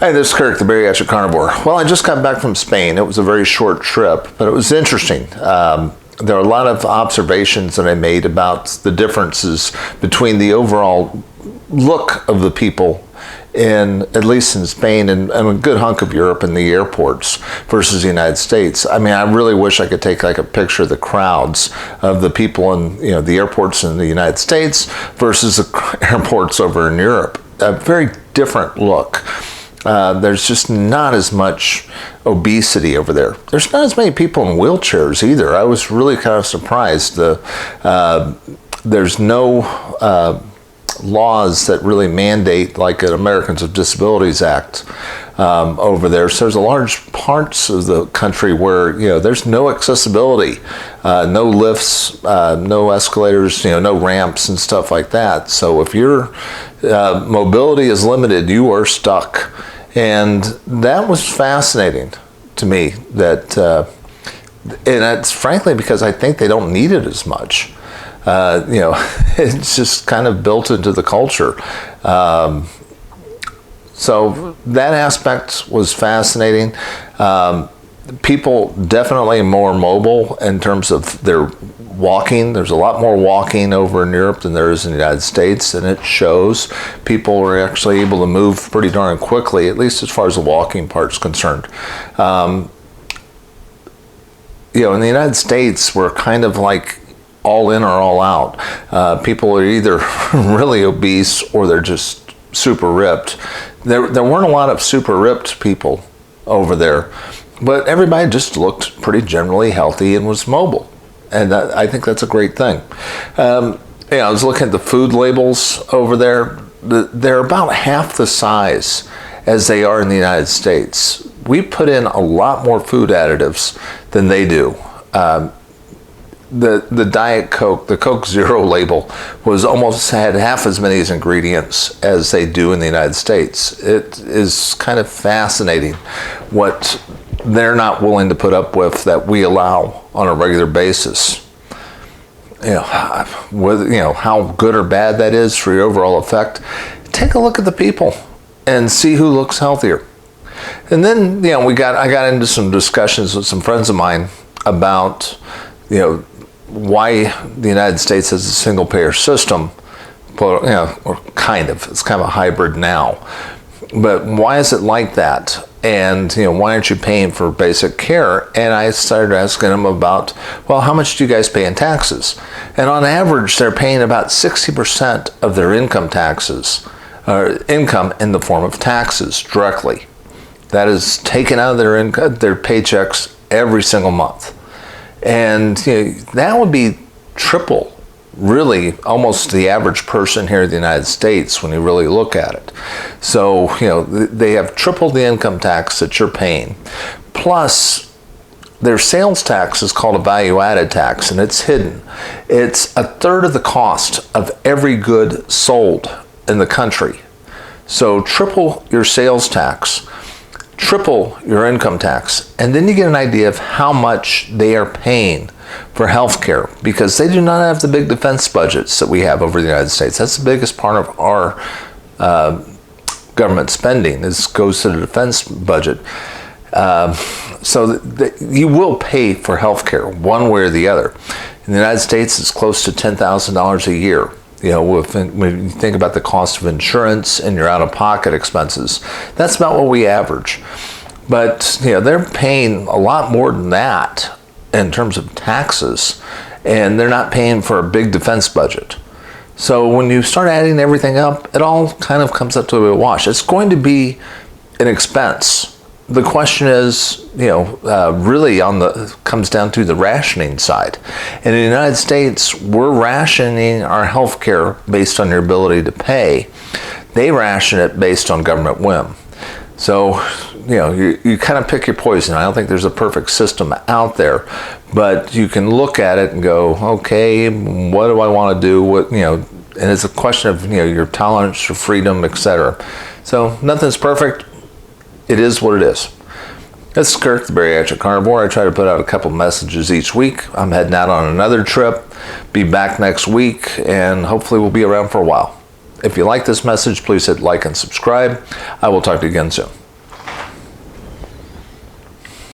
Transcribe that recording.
Hey, this is Kirk, the Bariatric Carnivore. Well, I just got back from Spain. It was a very short trip, but it was interesting. There are a lot of observations that I made about the differences between the overall look of the people at least in Spain and a good hunk of Europe in the airports versus the United States. I mean, I really wish I could take like a picture of the crowds of the people in the airports in the United States versus the airports over in Europe. A very different look. There's just not as much obesity over there. There's not as many people in wheelchairs either. I was really kind of surprised. There's no laws that really mandate like an Americans with Disabilities Act over there. So there's a large parts of the country where there's no accessibility, no lifts, no escalators, no ramps and stuff like that. So if your mobility is limited, you are stuck. And that was fascinating to me. And it's frankly because I think they don't need it as much. It's just kind of built into the culture. So that aspect was fascinating. People definitely more mobile in terms of their walking. There's a lot more walking over in Europe than there is in the United States, and it shows. People are actually able to move pretty darn quickly, at least as far as the walking part's concerned. In the United States, we're kind of like all in or all out. People are either really obese or they're just super ripped. There weren't a lot of super ripped people over there, but everybody just looked pretty generally healthy and was mobile. And I think that's a great thing. I was looking at the food labels over there. They're about half the size as they are in the United States. We put in a lot more food additives than they do. The Diet Coke, the Coke Zero label, had half as many ingredients as they do in the United States. It is kind of fascinating what they're not willing to put up with that we allow on a regular basis. How good or bad that is for your overall effect. Take a look at the people and see who looks healthier. And then I got into some discussions with some friends of mine about why the United States has a single payer system, or kind of, it's kind of a hybrid now. But why is it like that? And why aren't you paying for basic care? And I started asking them about, well, how much do you guys pay in taxes? And on average, they're paying about 60% of their income taxes, or income in the form of taxes directly. That is taken out of their income, their paychecks every single month. And that would be triple, really, almost the average person here in the United States when you really look at it. So, they have tripled the income tax that you're paying. Plus, their sales tax is called a value-added tax, and it's hidden. It's a third of the cost of every good sold in the country. So triple your sales tax, triple your income tax, and then you get an idea of how much they are paying for health care, because they do not have the big defense budgets that we have over the United States. That's the biggest part of our government spending, goes to the defense budget. So you will pay for health care one way or the other. In the United States, it's close to $10,000 a year. When you think about the cost of insurance and your out-of-pocket expenses, that's about what we average. But they're paying a lot more than that in terms of taxes, and they're not paying for a big defense budget. So when you start adding everything up, it all kind of comes up to a wash. It's going to be an expense. The question is, really comes down to the rationing side. In the United States, we're rationing our health care based on your ability to pay. They ration it based on government whim. So, you kind of pick your poison. I don't think there's a perfect system out there, but you can look at it and go, okay, what do I want to do? And it's a question of, your tolerance for freedom, etc. So nothing's perfect. It is what it is. This is Kirk, the Bariatric Carnivore. I try to put out a couple messages each week. I'm heading out on another trip. Be back next week, and hopefully we'll be around for a while. If you like this message, please hit like and subscribe. I will talk to you again soon.